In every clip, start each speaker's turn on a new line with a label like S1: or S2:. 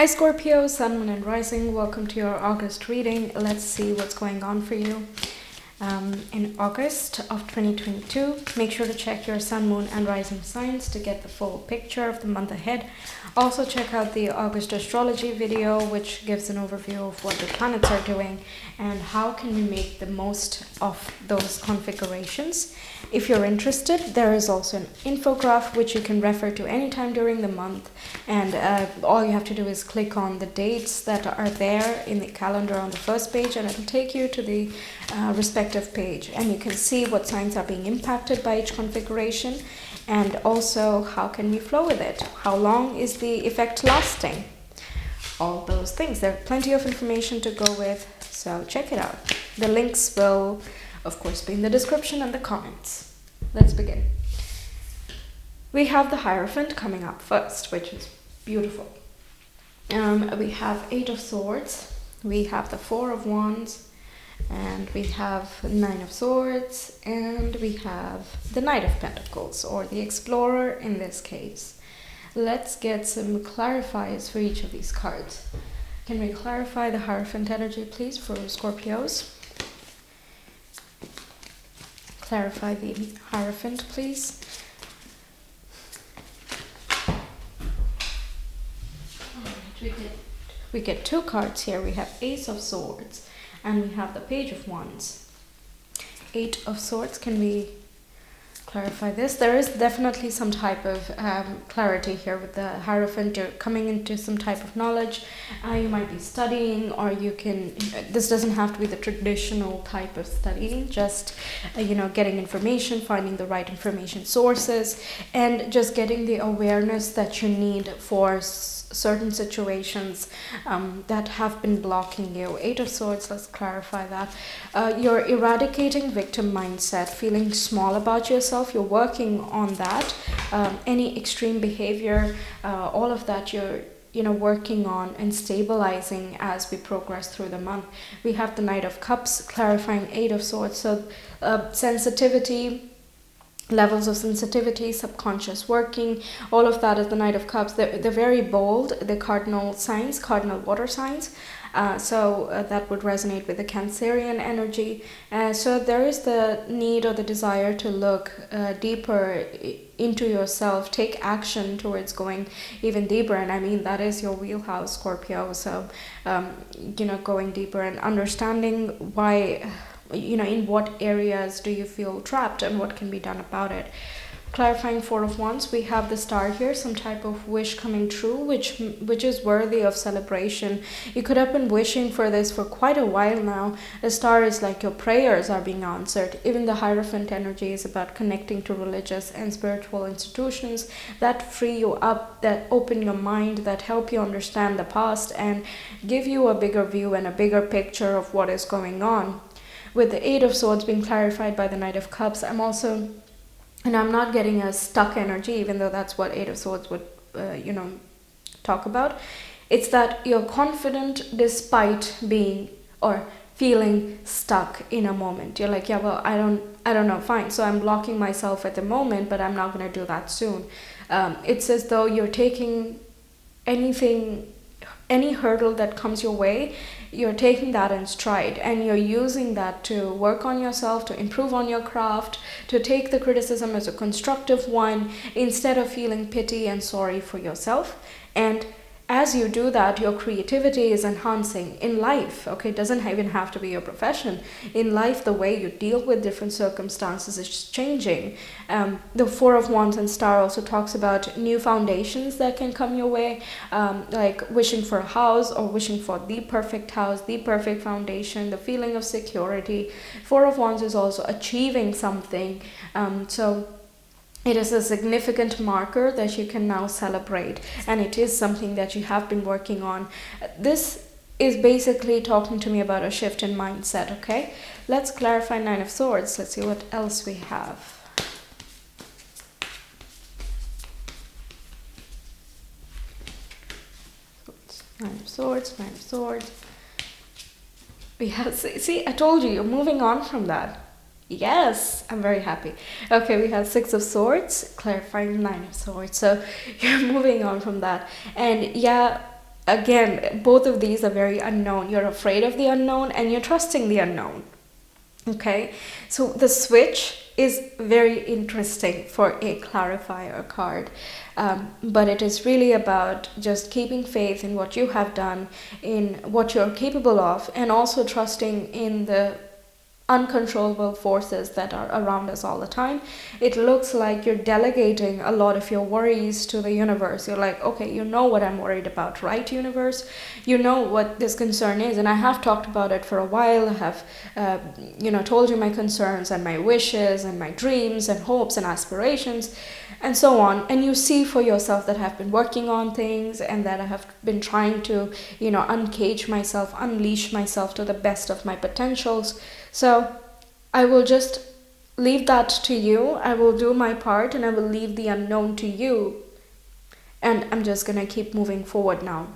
S1: Hi Scorpio, Sun, Moon and Rising. Welcome to your August reading. Let's see what's going on for you in August of 2022. Make sure to check your Sun, Moon and Rising signs to get the full picture of the month ahead. Also check out the August astrology video, which gives an overview of what the planets are doing and how can we make the most of those configurations. If you're interested, there is also an infographic which you can refer to anytime during the month, and all you have to do is click on the dates that are there in the calendar on the first page and it'll take you to the respective page, and you can see what signs are being impacted by each configuration and also how can we flow with it, how long is the effect lasting, all those things. There are plenty of information to go with, so check it out. The links will of course be in the description and the comments. Let's begin. We have the Hierophant coming up first, which is beautiful. We have Eight of Swords, we have the Four of Wands, and we have Nine of Swords, and we have the Knight of Pentacles, or the Explorer in this case. Let's get some clarifiers for each of these cards. Can we clarify the Hierophant energy, please, for Scorpios? Clarify the Hierophant, please. We get two cards here. We have Ace of Swords and we have the Page of Wands. Eight of Swords, can we clarify this? There is definitely some type of clarity here with the Hierophant. You're coming into some type of knowledge. You might be studying, or you can, this doesn't have to be the traditional type of studying, just getting information, finding the right information sources, and just getting the awareness that you need for certain situations that have been blocking you. Eight of Swords, let's clarify that. You're eradicating victim mindset, feeling small about yourself. You're working on that. Any extreme behavior, all of that you're working on and stabilizing as we progress through the month. We have the Knight of Cups clarifying Eight of Swords. So sensitivity, levels of sensitivity, subconscious working, all of that is the Knight of Cups. They're very bold, the cardinal signs, cardinal water signs. So that would resonate with the Cancerian energy. So there is the need or the desire to look deeper into yourself, take action towards going even deeper. And I mean, that is your wheelhouse, Scorpio. So, going deeper and understanding why, in what areas do you feel trapped and what can be done about it. Clarifying Four of Wands, we have the Star here, some type of wish coming true, which is worthy of celebration. You could have been wishing for this for quite a while now. The Star is like your prayers are being answered. Even the Hierophant energy is about connecting to religious and spiritual institutions that free you up, that open your mind, that help you understand the past and give you a bigger view and a bigger picture of what is going on. With the Eight of Swords being clarified by the Knight of Cups, I'm not getting a stuck energy, even though that's what Eight of Swords would, talk about. It's that you're confident despite being or feeling stuck in a moment. You're like, yeah, well, I don't know, fine. So I'm blocking myself at the moment, but I'm not going to do that soon. It's as though you're taking any hurdle that comes your way, you're taking that in stride and you're using that to work on yourself, to improve on your craft, to take the criticism as a constructive one instead of feeling pity and sorry for yourself. And as you do that, your creativity is enhancing in life. Okay, it doesn't even have to be your profession. In life, the way you deal with different circumstances is changing. The Four of Wands and Star also talks about new foundations that can come your way, like wishing for a house or wishing for the perfect house, the perfect foundation, the feeling of security. Four of Wands is also achieving something. So it is a significant marker that you can now celebrate, and it is something that you have been working on. This is basically talking to me about a shift in mindset, okay? Let's clarify Nine of Swords. Let's see what else we have. Nine of Swords, Nine of Swords. We have, see, I told you, you're moving on from that. Yes, I'm very happy. Okay, we have Six of Swords, clarifying Nine of Swords. So you're moving on from that. And yeah, again, both of these are very unknown. You're afraid of the unknown and you're trusting the unknown. Okay, so the switch is very interesting for a clarifier card, but it is really about just keeping faith in what you have done, in what you're capable of, and also trusting in the uncontrollable forces that are around us all the time. It looks like you're delegating a lot of your worries to the universe. You're like, okay, you know what I'm worried about, right, universe? You know what this concern is, and I have talked about it for a while. I have, told you my concerns and my wishes and my dreams and hopes and aspirations and so on. And you see for yourself that I've been working on things and that I have been trying to, uncage myself, unleash myself to the best of my potentials. So I will just leave that to you. I will do my part and I will leave the unknown to you. And I'm just going to keep moving forward now.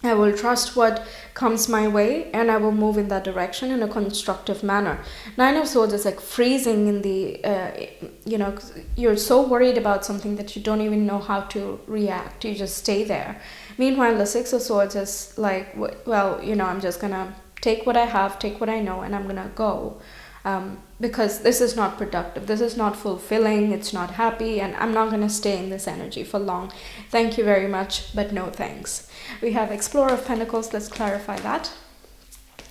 S1: I will trust what comes my way and I will move in that direction in a constructive manner. Nine of Swords is like freezing in the, you're so worried about something that you don't even know how to react. You just stay there. Meanwhile, the Six of Swords is like, well, I'm just going to take what I have, take what I know, and I'm going to go. Because this is not productive, this is not fulfilling, it's not happy, and I'm not going to stay in this energy for long. Thank you very much, but no thanks. We have Explorer of Pentacles. Let's clarify that.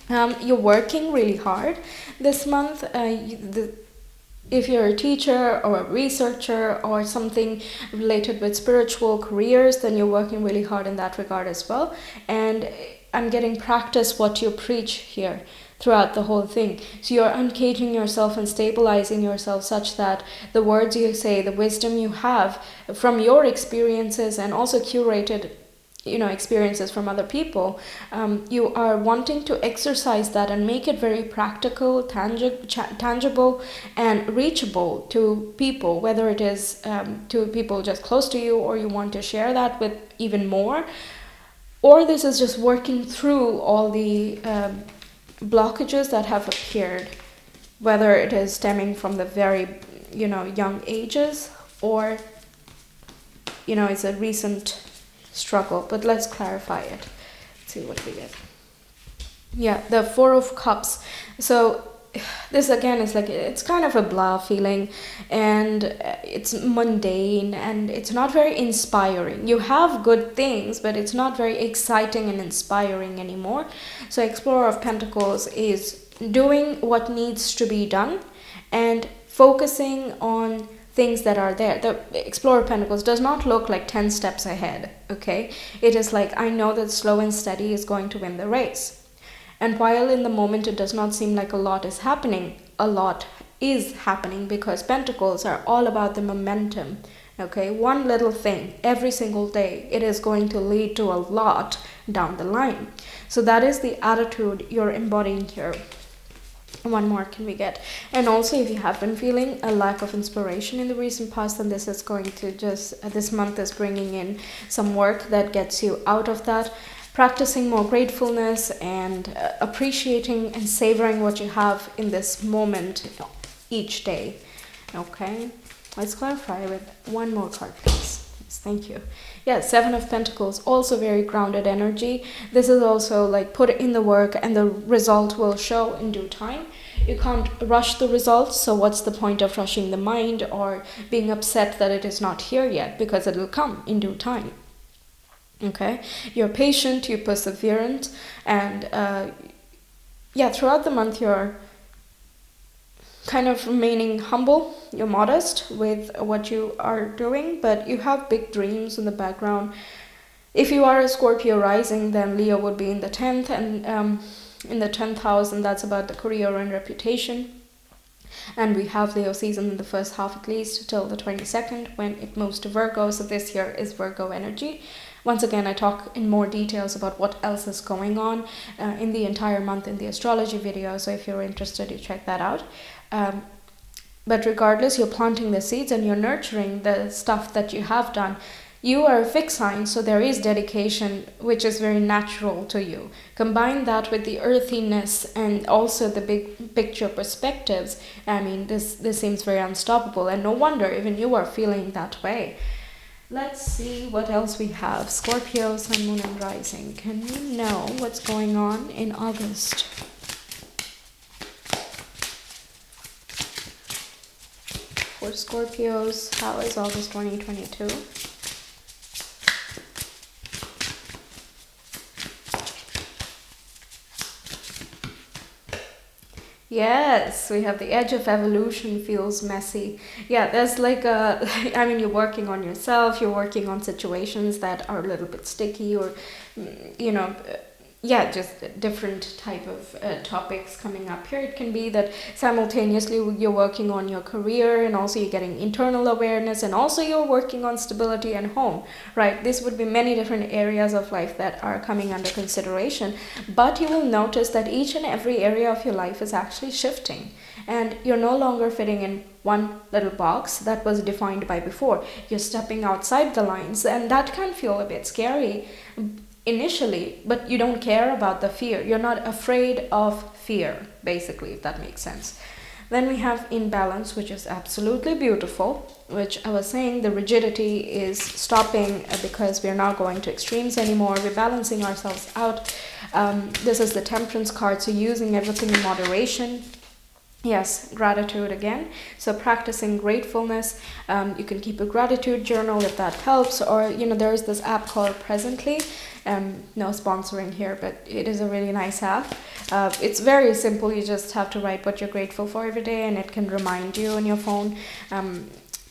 S1: You're working really hard this month. If you're a teacher or a researcher or something related with spiritual careers, then you're working really hard in that regard as well. And I'm getting practice what you preach here throughout the whole thing. So you're uncaging yourself and stabilizing yourself such that the words you say, the wisdom you have from your experiences and also curated experiences from other people, you are wanting to exercise that and make it very practical, tangible and reachable to people, whether it is to people just close to you or you want to share that with even more, or this is just working through all the blockages that have appeared, whether it is stemming from the very young ages or it's a recent struggle. But let's clarify it. Let's see what we get. Yeah, the Four of Cups. So this again is like, it's kind of a blah feeling and it's mundane and it's not very inspiring. You have good things, but it's not very exciting and inspiring anymore. So Explorer of Pentacles is doing what needs to be done and focusing on things that are there. The Explorer of Pentacles does not look like 10 steps ahead, okay? It is like, I know that slow and steady is going to win the race. And while in the moment it does not seem like a lot is happening, a lot is happening because Pentacles are all about the momentum, okay? One little thing every single day, it is going to lead to a lot down the line. So that is the attitude you're embodying here. One more can we get? And also, if you have been feeling a lack of inspiration in the recent past, then this is going to just, this month is bringing in some work that gets you out of that, practicing more gratefulness and appreciating and savoring what you have in this moment each day. Okay, let's clarify with one more card, please. Yes, thank you. Yeah, Seven of Pentacles, also very grounded energy. This is also like put in the work and the result will show in due time. You can't rush the results, so what's the point of rushing the mind or being upset that it is not here yet, because it will come in due time. Okay, you're patient, you're perseverant, and throughout the month you're kind of remaining humble, you're modest with what you are doing, but you have big dreams in the background. If you are a Scorpio rising, then Leo would be in the 10th, and in the 10th house, and that's about the career and reputation. And we have Leo season in the first half at least till the 22nd when it moves to Virgo. So this year is Virgo energy. Once again, I talk in more details about what else is going on in the entire month in the astrology video. So if you're interested, you check that out. But regardless, you're planting the seeds and you're nurturing the stuff that you have done. You are a fixed sign, so there is dedication, which is very natural to you. Combine that with the earthiness and also the big picture perspectives. I mean, this seems very unstoppable, and no wonder even you are feeling that way. Let's see what else we have. Scorpio, Sun, Moon, and Rising. Can you know what's going on in August? For Scorpios, how is August 2022? Yes, we have the edge of evolution feels messy. Yeah, there's like a, I mean, you're working on yourself, you're working on situations that are a little bit sticky or, you know, yeah, just different type of topics coming up here. It can be that simultaneously you're working on your career and also you're getting internal awareness and also you're working on stability and home, right? This would be many different areas of life that are coming under consideration, but you will notice that each and every area of your life is actually shifting and you're no longer fitting in one little box that was defined by before. You're stepping outside the lines, and that can feel a bit scary initially, but you don't care about the fear. You're not afraid of fear, basically, if that makes sense. Then we have imbalance, which is absolutely beautiful, which I was saying the rigidity is stopping because we're not going to extremes anymore. We're balancing ourselves out. This is the temperance card, so using everything in moderation. Yes, gratitude again. So practicing gratefulness. You can keep a gratitude journal if that helps, or you know, there is this app called Presently. No sponsoring here, but it is a really nice app. It's very simple. You just have to write what you're grateful for every day, and it can remind you on your phone.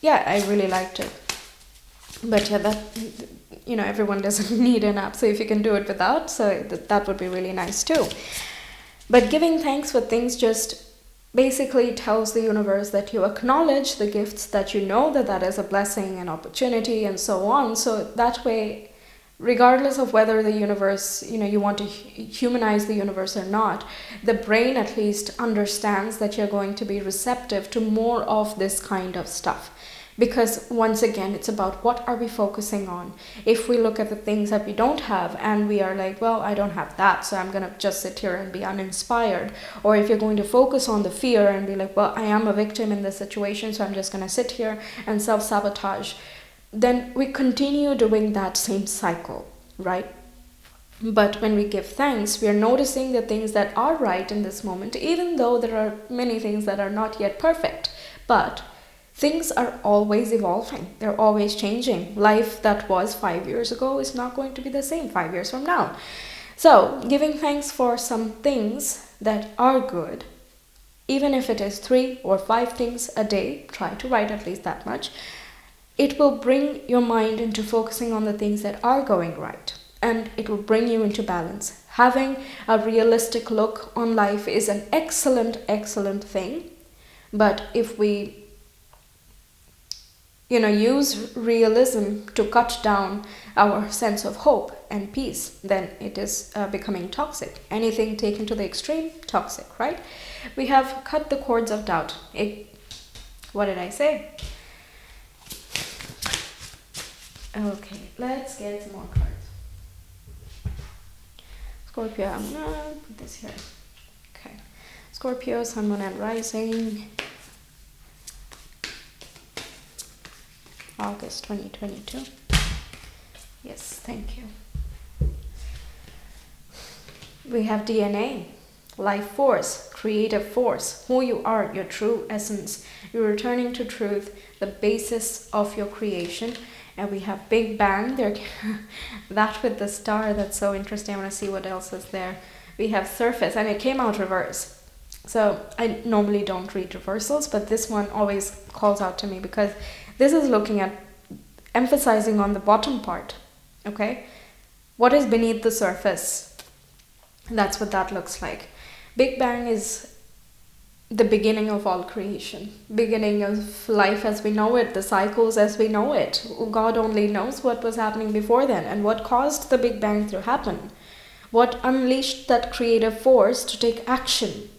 S1: Yeah, I really liked it. But yeah, that, you know, everyone doesn't need an app, so if you can do it without, so that would be really nice too. But giving thanks for things just basically tells the universe that you acknowledge the gifts, that you know that that is a blessing and opportunity and so on. So that way, regardless of whether the universe, you know, you want to humanize the universe or not, the brain at least understands that you're going to be receptive to more of this kind of stuff. Because once again, it's about what are we focusing on. If we look at the things that we don't have and we are like, well, I don't have that, so I'm going to just sit here and be uninspired. Or if you're going to focus on the fear and be like, well, I am a victim in this situation, so I'm just going to sit here and self-sabotage, then we continue doing that same cycle, right? But when we give thanks, we are noticing the things that are right in this moment, even though there are many things that are not yet perfect. But things are always evolving. They're always changing. Life that was 5 years ago is not going to be the same 5 years from now. So giving thanks for some things that are good, even if it is 3 or 5 things a day, try to write at least that much. It will bring your mind into focusing on the things that are going right, and it will bring you into balance. Having a realistic look on life is an excellent, excellent thing. But if we use realism to cut down our sense of hope and peace, then it is becoming toxic. Anything taken to the extreme, toxic, right? We have cut the cords of doubt. What did I say? Okay, let's get some more cards. Scorpio, I'm gonna put this here. Okay, Scorpio, Sun, Moon, and Rising. August 2022. Yes, thank you. We have DNA, life force, creative force, who you are, your true essence. You're returning to truth, the basis of your creation. And we have Big Bang there. That with the star, that's so interesting. I want to see what else is there. We have Surface, and it came out reverse. So I normally don't read reversals, but this one always calls out to me because this is looking at emphasizing on the bottom part. Okay, what is beneath the surface? That's what that looks like. Big Bang is the beginning of all creation, beginning of life as we know it, the cycles as we know it. God only knows what was happening before then and what caused the Big Bang to happen, what unleashed that creative force to take action,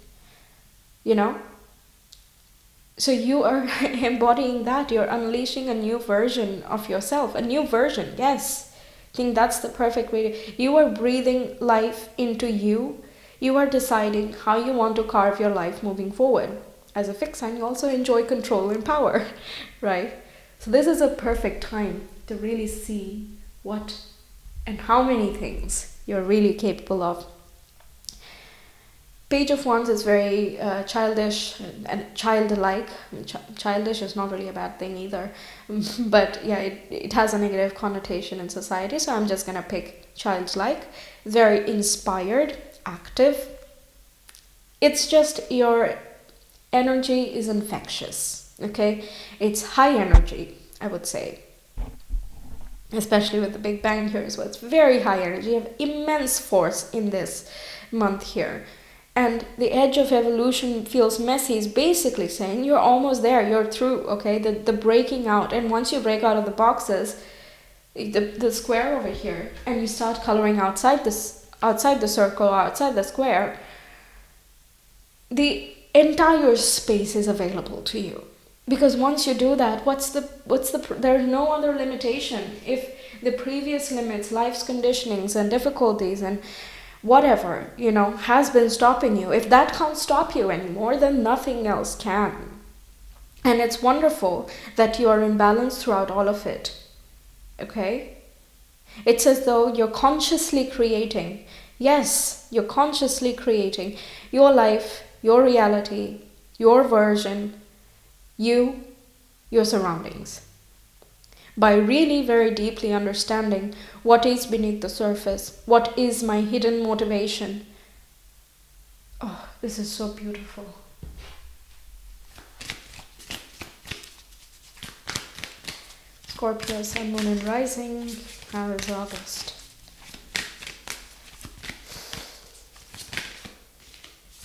S1: So you are embodying that. You're unleashing a new version of yourself, a new version. Yes, I think that's the perfect way. You are breathing life into you. You are deciding how you want to carve your life moving forward. As a fixed sign, you also enjoy control and power, right? So this is a perfect time to really see what and how many things you're really capable of. Page of Wands is very childish and childlike. Childish is not really a bad thing either, but yeah, it has a negative connotation in society, so I'm just gonna pick childlike. Very inspired, active. It's just your energy is infectious, okay? It's high energy, I would say. Especially with the Big Bang here as well. It's very high energy. You have immense force in this month here. And the edge of evolution feels messy is basically saying you're almost there, you're through, okay? The breaking out. And once you break out of the boxes, the square over here, and you start coloring outside the circle, outside the square, the entire space is available to you. Because once you do that, there's no other limitation. If the previous limits, life's conditionings and difficulties and whatever, has been stopping you, if that can't stop you anymore, then nothing else can. And it's wonderful that you are in balance throughout all of it. Okay? It's as though you're consciously creating. Yes, you're consciously creating your life, your reality, your version, your surroundings. By really very deeply understanding what is beneath the surface, what is my hidden motivation. Oh, this is so beautiful. Scorpio, Sun, Moon and Rising. How is August?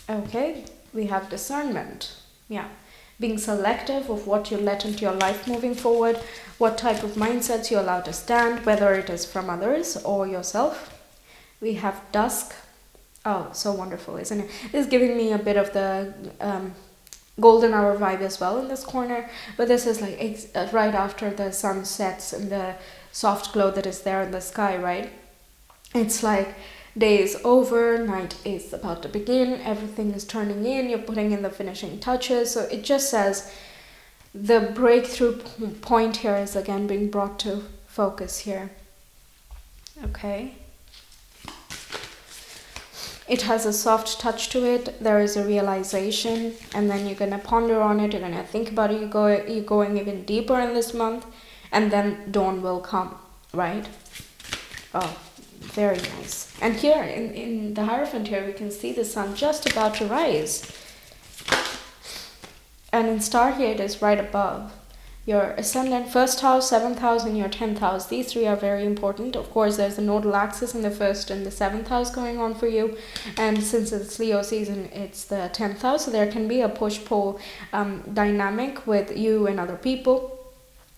S1: Okay, we have discernment. Yeah. Being selective of what you let into your life moving forward, what type of mindsets you allow to stand, whether it is from others or yourself. We have dusk. Oh, so wonderful, isn't it? This is giving me a bit of the golden hour vibe as well in this corner, but this is like right after the sun sets and the soft glow that is there in the sky, right? It's like day is over, night is about to begin, everything is turning in, you're putting in the finishing touches. So it just says the breakthrough point here is again being brought to focus here. Okay. It has a soft touch to it. There is a realization, and then you're going to ponder on it, you're going to think about it, you're going even deeper in this month, and then dawn will come, right? Oh, very nice. And here in the Hierophant here, we can see the sun just about to rise. And in star here, it is right above your ascendant, first house, 7th house, and your 10th house. These three are very important. Of course, there's the nodal axis in the 1st and the 7th house going on for you. And since it's Leo season, it's the 10th house. So there can be a push-pull dynamic with you and other people.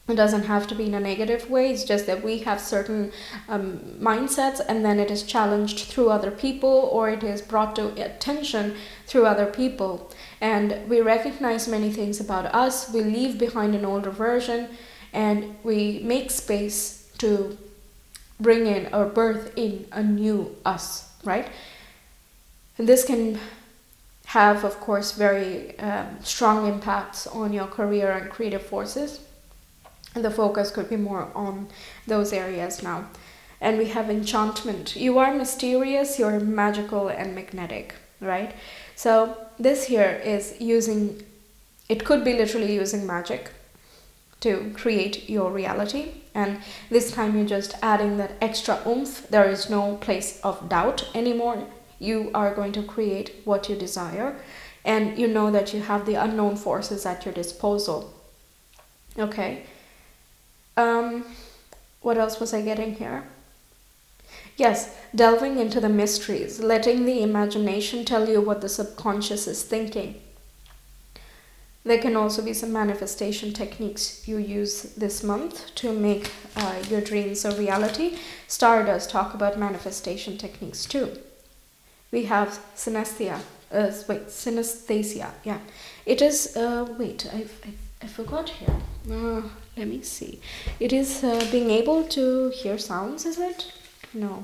S1: It doesn't have to be in a negative way. It's just that we have certain mindsets, and then it is challenged through other people, or it is brought to attention through other people. And we recognize many things about us. We leave behind an older version, and we make space to bring in or birth in a new us, right? And this can have, of course, very strong impacts on your career and creative forces. And the focus could be more on those areas now. And we have enchantment. You are mysterious, you're magical and magnetic, right? So this here is using, it could be literally using magic to create your reality. And this time you're just adding that extra oomph. There is no place of doubt anymore. You are going to create what you desire. And you know that you have the unknown forces at your disposal. Okay. What else was I getting here? Yes, delving into the mysteries, letting the imagination tell you what the subconscious is thinking. There can also be some manifestation techniques you use this month to make your dreams a reality. Star does talk about manifestation techniques too. We have synesthesia. Yeah. It is, I forgot here. Let me see. It is being able to hear sounds, is it? No.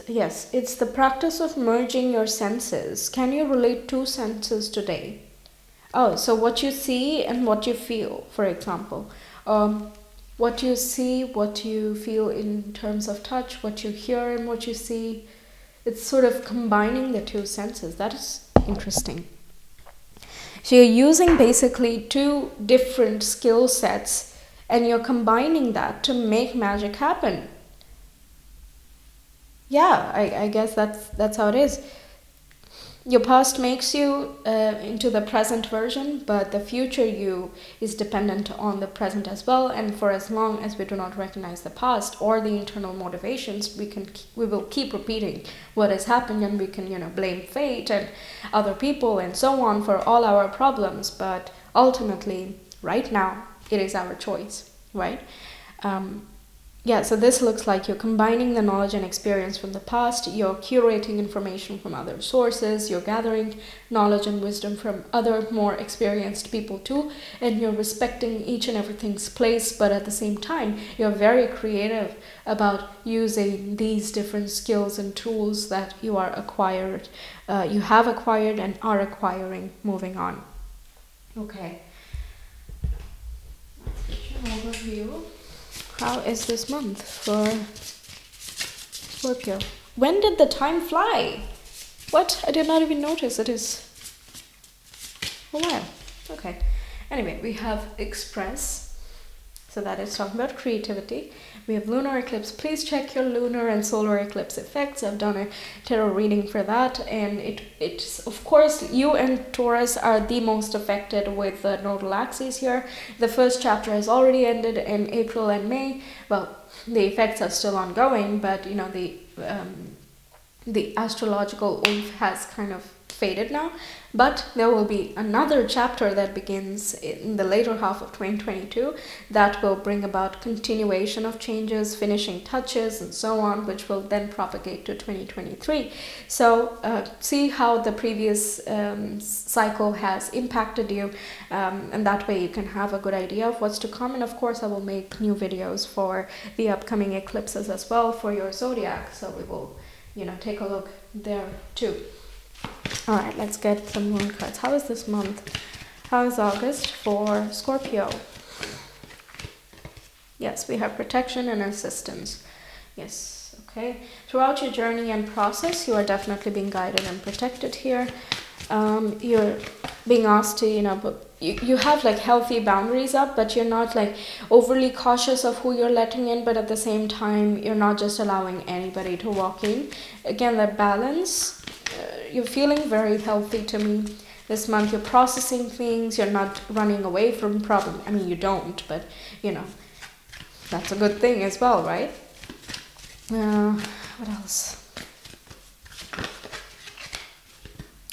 S1: Yes, it's the practice of merging your senses. Can you relate two senses today? Oh, so what you see and what you feel, for example. What you see, what you feel in terms of touch, what you hear and what you see. It's sort of combining the two senses. That is interesting. So you're using basically two different skill sets and you're combining that to make magic happen. Yeah, I guess that's how it is. Your past makes you into the present version, but the future you is dependent on the present as well. And for as long as we do not recognize the past or the internal motivations, we will keep repeating what has happened, and we can blame fate and other people and so on for all our problems. But ultimately, right now, it is our choice, right? Yeah, so this looks like you're combining the knowledge and experience from the past, you're curating information from other sources, you're gathering knowledge and wisdom from other more experienced people too, and you're respecting each and everything's place, but at the same time, you're very creative about using these different skills and tools that you have acquired and are acquiring moving on. Okay. Overview. How is this month for Scorpio? When did the time fly? What? I did not even notice. It is a while. Okay. Anyway, we have Express. So that is talking about creativity. We have Lunar Eclipse. Please check your lunar and solar eclipse effects. I've done a tarot reading for that. And it's of course, you and Taurus are the most affected with the nodal axes here. The first chapter has already ended in April and May. Well, the effects are still ongoing, but the astrological oomph has kind of faded now, but there will be another chapter that begins in the later half of 2022 that will bring about continuation of changes, finishing touches and so on, which will then propagate to 2023. So see how the previous cycle has impacted you, and that way you can have a good idea of what's to come. And of course I will make new videos for the upcoming eclipses as well for your zodiac, so we will take a look there too. All right, let's get some moon cards. How is this month? How is August for Scorpio? Yes, we have protection and assistance. Yes, okay. Throughout your journey and process, you are definitely being guided and protected here. You're being asked to, but you have like healthy boundaries up, but you're not like overly cautious of who you're letting in, but at the same time, you're not just allowing anybody to walk in. Again, that balance. You're feeling very healthy to me this month. You're processing things. You're not running away from problems. I mean, you don't, but that's a good thing as well, right? What else?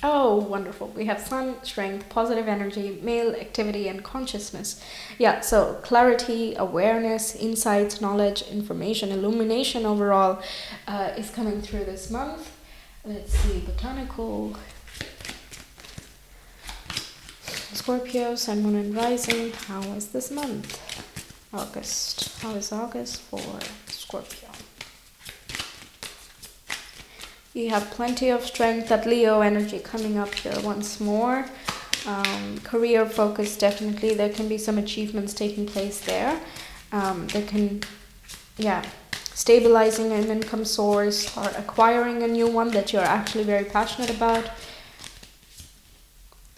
S1: Oh, wonderful. We have sun, strength, positive energy, male activity, and consciousness. Yeah, so clarity, awareness, insights, knowledge, information, illumination overall is coming through this month. Let's see, botanical, Scorpio, Sun, Moon, and Rising. How was this month? August. How is August for Scorpio? You have plenty of strength, that Leo energy coming up here once more. Career focus, definitely. There can be some achievements taking place there. Stabilizing an income source or acquiring a new one that you're actually very passionate about.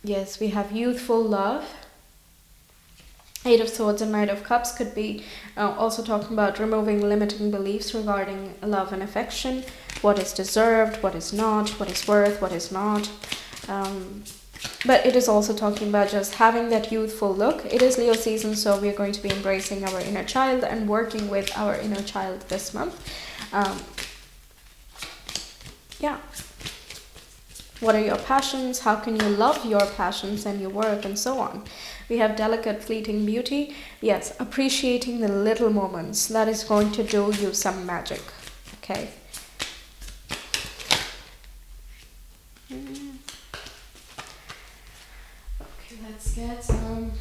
S1: Yes, we have youthful love. Eight of Swords and Knight of Cups could be also talking about removing limiting beliefs regarding love and affection. What is deserved, what is not, what is worth, what is not. But it is also talking about just having that youthful look. It is Leo season, so we're going to be embracing our inner child and working with our inner child this month. What are your passions? How can you love your passions and your work and so on? We have delicate, fleeting beauty. Yes, appreciating the little moments. That is going to do you some magic. Okay. Let's get some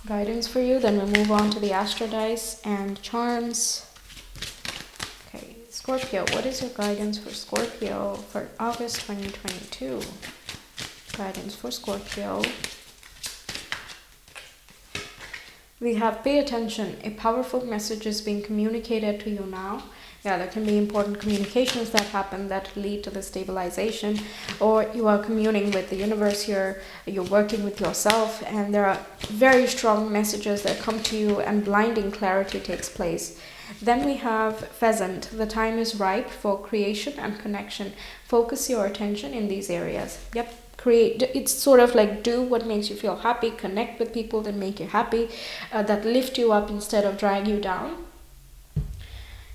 S1: guidance for you. Then we'll move on to the Astro Dice and Charms. Okay, Scorpio. What is your guidance for Scorpio for August 2022? Guidance for Scorpio. We have pay attention. A powerful message is being communicated to you now. Yeah, there can be important communications that happen that lead to the stabilization, or you are communing with the universe here, you're working with yourself, and there are very strong messages that come to you and blinding clarity takes place. Then we have Pheasant. The time is ripe for creation and connection. Focus your attention in these areas. Yep. Create. It's sort of like do what makes you feel happy, connect with people that make you happy, that lift you up instead of drag you down.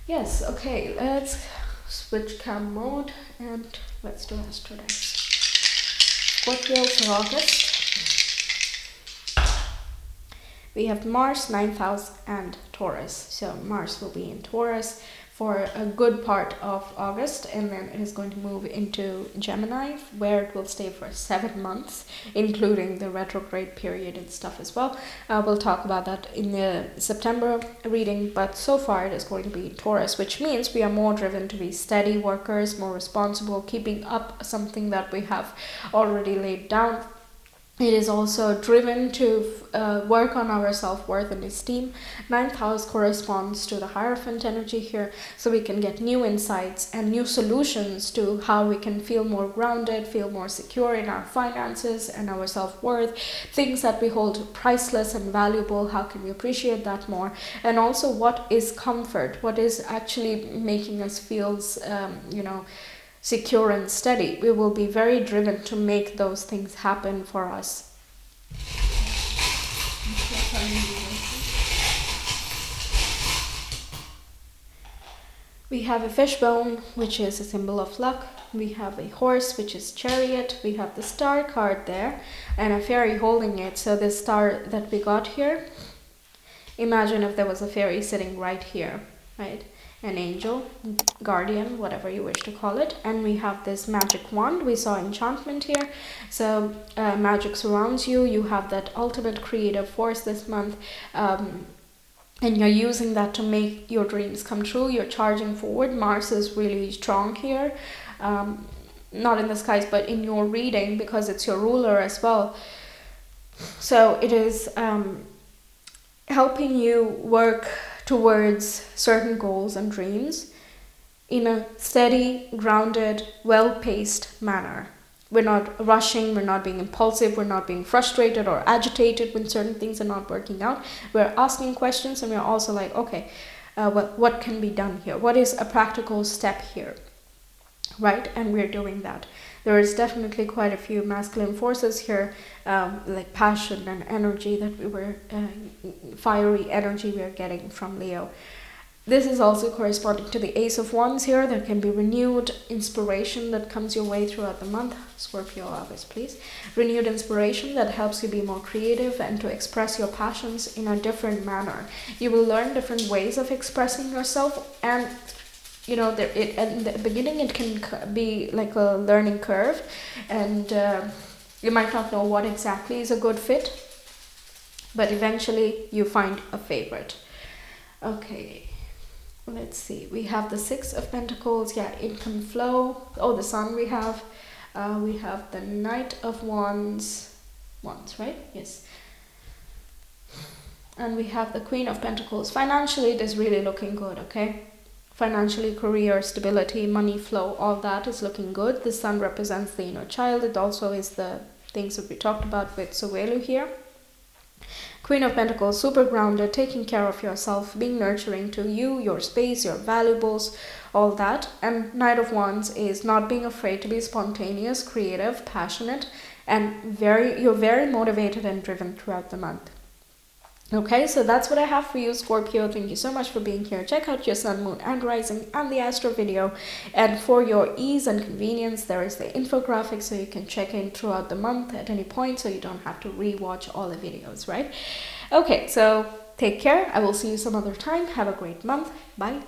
S1: Yes, okay, let's switch cam mode and let's do Astrodice. Scorpio for August. We have Mars, 9th house, and Taurus. So Mars will be in Taurus for a good part of August, and then it is going to move into Gemini, where it will stay for 7 months, including the retrograde period and stuff as well. We'll talk about that in the September reading, but so far it is going to be Taurus, which means we are more driven to be steady workers, more responsible, keeping up something that we have already laid down. It is also driven to work on our self-worth and esteem. 9th house corresponds to the Hierophant energy here, so we can get new insights and new solutions to how we can feel more grounded, feel more secure in our finances and our self-worth, things that we hold priceless and valuable, how can we appreciate that more, and also what is comfort, what is actually making us feel, secure and steady. We will be very driven to make those things happen for us. We have a fishbone, which is a symbol of luck. We have a horse, which is chariot. We have the star card there and a fairy holding it. So the star that we got here, imagine if there was a fairy sitting right here, right? An angel, guardian, whatever you wish to call it. And we have this magic wand. We saw enchantment here. So magic surrounds you. You have that ultimate creative force this month. And you're using that to make your dreams come true. You're charging forward. Mars is really strong here. Not in the skies, but in your reading, because it's your ruler as well. So it is helping you work towards certain goals and dreams in a steady, grounded, well-paced manner. We're not rushing, we're not being impulsive, we're not being frustrated or agitated when certain things are not working out. We're asking questions, and we're also like, okay, what can be done here? What is a practical step here? Right? And we're doing that. There is definitely quite a few masculine forces here, like passion and energy that fiery energy we are getting from Leo. This is also corresponding to the Ace of Wands here. There can be renewed inspiration that comes your way throughout the month. Scorpio, August, please. Renewed inspiration that helps you be more creative and to express your passions in a different manner. You will learn different ways of expressing yourself, and in the beginning it can be like a learning curve, and you might not know what exactly is a good fit, but eventually you find a favorite. Okay, let's see. We have the Six of Pentacles. Yeah, income flow. Oh, the Sun we have. We have the Knight of Wands. Wands, right? Yes. And we have the Queen of Pentacles. Financially, it is really looking good, okay? Financially, career, stability, money flow, all that is looking good. The Sun represents the inner child. It also is the things that we talked about with Sowelu here. Queen of Pentacles, super grounded, taking care of yourself, being nurturing to you, your space, your valuables, all that. And Knight of Wands is not being afraid to be spontaneous, creative, passionate, and you're very motivated and driven throughout the month. Okay, so that's what I have for you, Scorpio. Thank you so much for being here. Check out your sun, moon, and rising and the astro video. And for your ease and convenience, there is the infographic, so you can check in throughout the month at any point, so you don't have to re-watch all the videos, right? Okay, so take care. I will see you some other time. Have a great month. Bye.